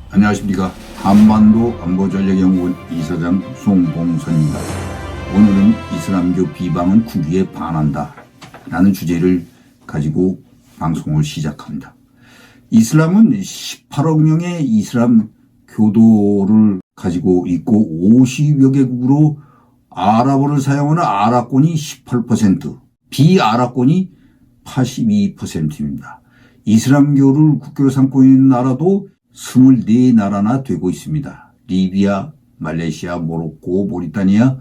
안녕하십니까. 한반도 안보전략연구원 이사장 송봉선입니다. 오늘은 이슬람교 비방은 국위에 반한다 라는 주제를 가지고 방송을 시작합니다. 이슬람은 18억 명의 이슬람 교도를 가지고 있고 50여 개국으로 아랍어를 사용하는 아랍권이 18%, 비아랍권이 82%입니다. 이슬람교를 국교로 삼고 있는 나라도 24나라나 되고 있습니다. 리비아, 말레이시아, 모로코, 모리타니아,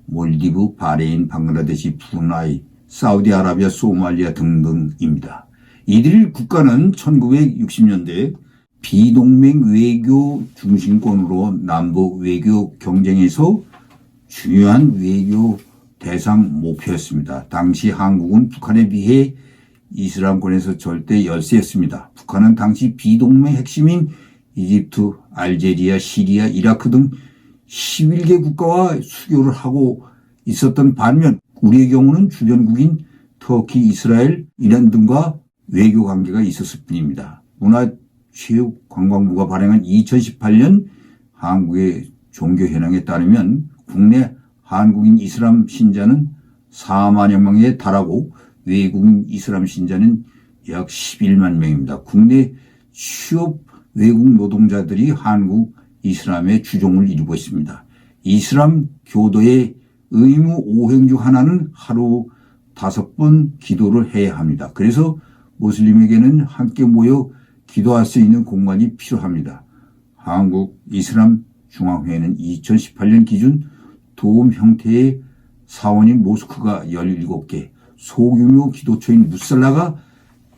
몰디브, 바레인, 방글라데시, 브루나이, 사우디아라비아, 소말리아 등등입니다. 이들 국가는 1960년대 비동맹 외교 중심권으로 남북 외교 경쟁에서 중요한 외교 대상 목표였습니다. 당시 한국은 북한에 비해 이슬람권에서 절대 열세였습니다. 북한은 당시 비동맹 핵심인 이집트, 알제리아, 시리아, 이라크 등 11개 국가와 수교를 하고 있었던 반면 우리의 경우는 주변국인 터키, 이스라엘, 이란 등과 외교 관계가 있었을 뿐입니다. 문화체육관광부가 발행한 2018년 한국의 종교 현황에 따르면 국내 한국인 이슬람 신자는 4만여 명에 달하고 외국인 이슬람 신자는 약 11만 명입니다. 국내 취업 외국 노동자들이 한국 이슬람의 주종을 이루고 있습니다. 이슬람 교도의 의무 5행 중 하나는 하루 5번 기도를 해야 합니다. 그래서 무슬림에게는 함께 모여 기도할 수 있는 공간이 필요합니다. 한국 이슬람 중앙회는 2018년 기준 도움 형태의 사원인 모스크가 17개, 소규모 기도처인 무살라가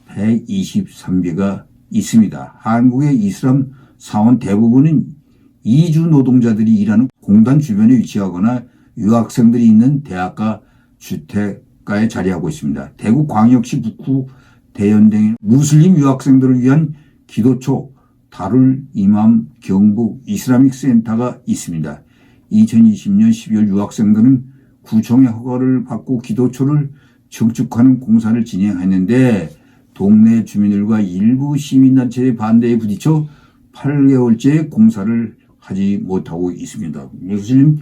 123개가 있습니다. 한국의 이슬람 사원 대부분은 이주 노동자들이 일하는 공단 주변에 위치하거나 유학생들이 있는 대학가 주택가에 자리하고 있습니다. 대구광역시 북구 대연 등 무슬림 유학생들을 위한 기도처 다룰 이맘 경북 이슬라믹 센터가 있습니다. 2020년 12월 유학생들은 구청의 허가를 받고 기도처를 증축하는 공사를 진행했는데 동네 주민들과 일부 시민단체의 반대에 부딪혀 8개월째 공사를 하지 못하고 있습니다. 무슬림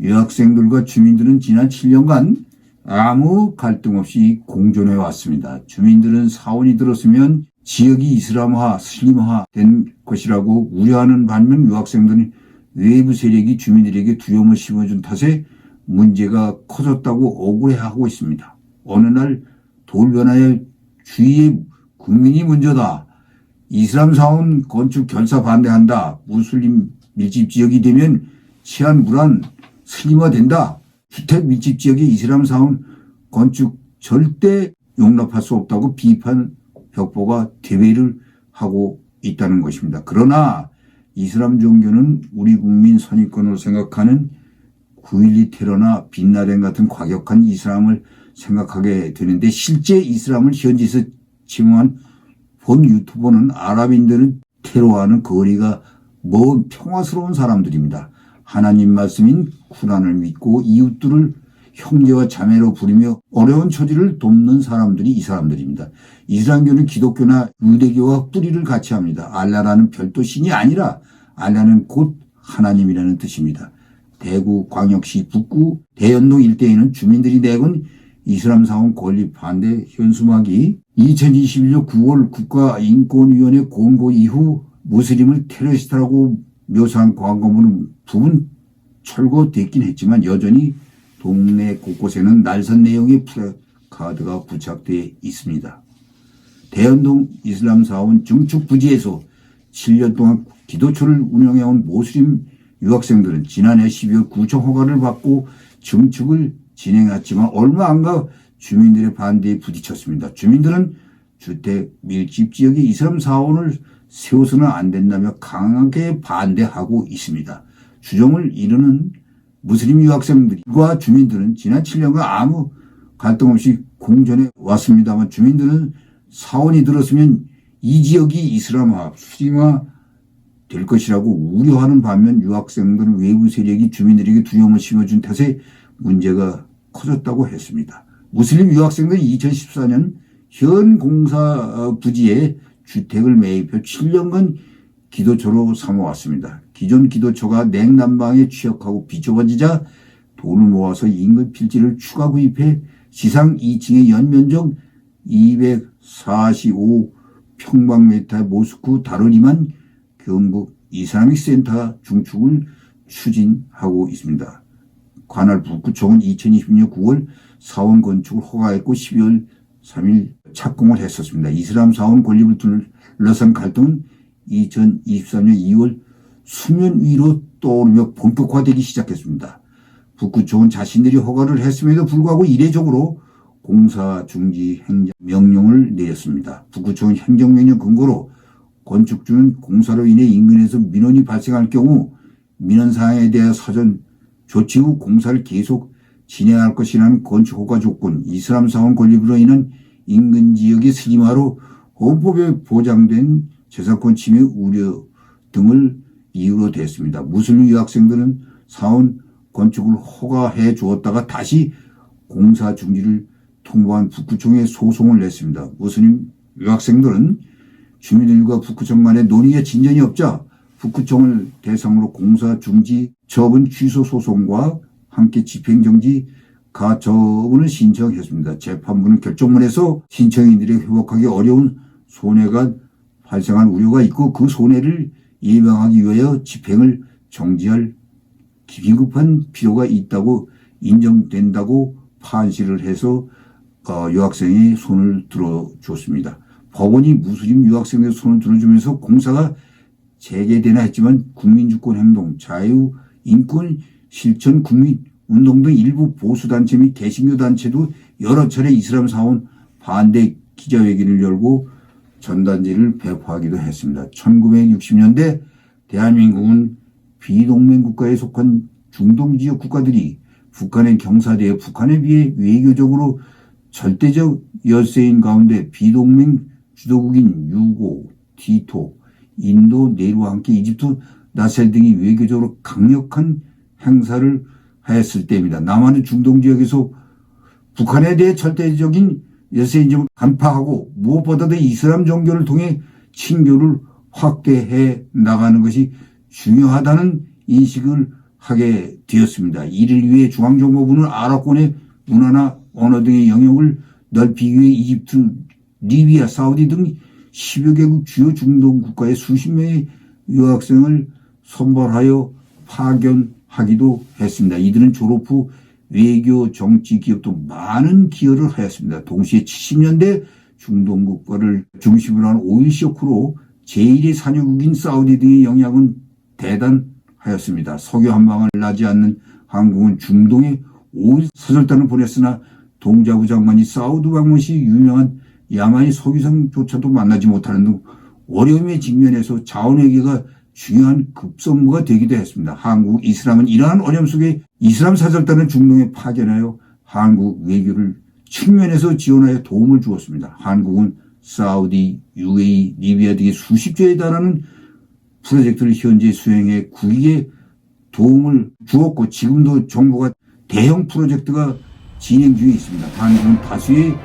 유학생들과 주민들은 지난 7년간 아무 갈등 없이 공존해 왔습니다. 주민들은 사원이 들었으면 지역이 이슬람화, 슬림화 된 것이라고 우려하는 반면 유학생들은 외부 세력이 주민들에게 두려움을 심어준 탓에 문제가 커졌다고 억울해하고 있습니다. 어느 날 돌변화에 주위의 국민이 문제다. 이슬람 사원 건축 결사 반대한다. 무슬림 밀집 지역이 되면 치안 불안 슬림화된다. 주택 밀집 지역의 이슬람 사원 건축 절대 용납할 수 없다고 비판 벽보가 대회를 하고 있다는 것입니다. 그러나 이슬람 종교는 우리 국민 선입견으로 생각하는 9.12 테러나 빈라덴 같은 과격한 이슬람을 생각하게 되는데 실제 이슬람을 현지에서 침공한 본 유튜버는 아랍인들은 테러와는 거리가 먼 평화스러운 사람들입니다. 하나님 말씀인 쿠란을 믿고 이웃들을 형제와 자매로 부르며 어려운 처지를 돕는 사람들이 이 사람들입니다. 이슬람교는 기독교나 유대교와 뿌리를 같이 합니다. 알라라는 별도 신이 아니라 알라는 곧 하나님이라는 뜻입니다. 대구 광역시 북구 대연동 일대에는 주민들이 내건 이슬람 사원 건립 반대 현수막이 2021년 9월 국가인권위원회 공고 이후 무슬림을 테러리스트라고 묘사한 광고문은 부분 철거됐긴 했지만 여전히 동네 곳곳에는 날선 내용의 플래카드가 부착되어 있습니다. 대연동 이슬람 사원 증축 부지에서 7년 동안 기도처를 운영해온 무슬림 유학생들은 지난해 12월 구청 허가를 받고 증축을 진행했지만 얼마 안 가 주민들의 반대에 부딪혔습니다. 주민들은 주택 밀집 지역에 이슬람 사원을 세워서는 안 된다며 강하게 반대하고 있습니다. 주정을 이루는 무슬림 유학생들과 주민들은 지난 7년간 아무 갈등 없이 공존해 왔습니다만 주민들은 사원이 들었으면 이 지역이 이슬람화, 수림화 될 것이라고 우려하는 반면 유학생들은 외부 세력이 주민들에게 두려움을 심어준 탓에 문제가 커졌다고 했습니다. 무슬림 유학생들이 2014년 현 공사 부지에 주택을 매입해 7년간 기도처로 삼아왔습니다. 기존 기도처가 냉난방에 취약하고 비좁아지자 돈을 모아서 인근 필지를 추가 구입해 지상 2층의 연면적 245평방미터의 모스크 다르리만 경북 이슬라믹 센터 중축을 추진하고 있습니다. 관할 북구청은 2020년 9월 사원 건축을 허가했고 12월 3일 착공을 했었습니다. 이슬람 사원 건립을 둘러싼 갈등은 2023년 2월 수면 위로 떠오르며 본격화되기 시작했습니다. 북구청은 자신들이 허가를 했음에도 불구하고 이례적으로 공사 중지 행정명령을 내렸습니다. 북구청은 행정명령 근거로 건축주는 공사로 인해 인근에서 민원이 발생할 경우 민원 사항에 대해 사전 조치 후 공사를 계속 진행할 것이라는 건축 허가 조건, 이슬람 사원 건립으로 인한 인근 지역의 슬림화로 헌법에 보장된 재산권 침해 우려 등을 이유로 됐습니다. 무슬림 유학생들은 사원 건축을 허가해 주었다가 다시 공사 중지를 통보한 북구청에 소송을 냈습니다. 무슬림 유학생들은 주민들과 북구청 간의 논의에 진전이 없자 북구청을 대상으로 공사 중지 처분 취소 소송과 함께 집행정지 가처분을 신청했습니다. 재판부는 결정문에서 신청인들이 회복하기 어려운 손해가 발생한 우려가 있고 그 손해를 예방하기 위하여 집행을 정지할 긴급한 필요가 있다고 인정된다고 판시를 해서 유학생의 손을 들어줬습니다. 법원이 무슬림 유학생의 손을 들어주면서 공사가 재개되나 했지만 국민주권 행동, 자유, 인권, 실천, 국민운동 등 일부 보수단체 및 개신교단체도 여러 차례 이슬람 사원 반대 기자회견을 열고 전단지를 배포하기도 했습니다. 1960년대 대한민국은 비동맹 국가에 속한 중동지역 국가들이 북한의 경사대에 북한에 비해 외교적으로 절대적 열세인 가운데 비동맹 주도국인 유고, 티토, 인도, 네루와 함께 이집트, 나셀 등이 외교적으로 강력한 행사를 하였을 때입니다. 남한은 중동 지역에서 북한에 대해 절대적인 열세인 점을 간파하고 무엇보다도 이슬람 종교를 통해 친교를 확대해 나가는 것이 중요하다는 인식을 하게 되었습니다. 이를 위해 중앙정보부는 아랍권의 문화나 언어 등의 영역을 넓히기 위해 이집트, 리비아, 사우디 등 10여 개국 주요 중동 국가의 수십 명의 유학생을 선발하여 파견하기도 했습니다. 이들은 졸업 후 외교, 정치, 기업도 많은 기여를 하였습니다. 동시에 70년대 중동 국가를 중심으로 한 오일 쇼크로 제1의 산유국인 사우디 등의 영향은 대단하였습니다. 석유 한 방울 나지 않는 한국은 중동에 오일 사절단을 보냈으나 동자부 장관이 사우디 방문 시 유명한 야만이 석유상조차도 만나지 못하는 등 어려움에 직면해서 자원외교가 중요한 급선무가 되기도 했습니다. 한국 이슬람은 이러한 어려움 속에 이슬람 사절단을 중동에 파견하여 한국 외교를 측면에서 지원하여 도움을 주었습니다. 한국은 사우디, UAE, 리비아 등의 수십 조에 달하는 프로젝트를 현재 수행해 국익에 도움을 주었고 지금도 정부가 대형 프로젝트가 진행 중에 있습니다. 한국은 다수의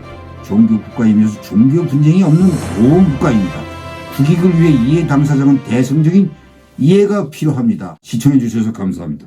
종교 국가이면서 종교 분쟁이 없는 보험 국가입니다. 국익을 위해 이해 당사자는 대승적인 이해가 필요합니다. 시청해 주셔서 감사합니다.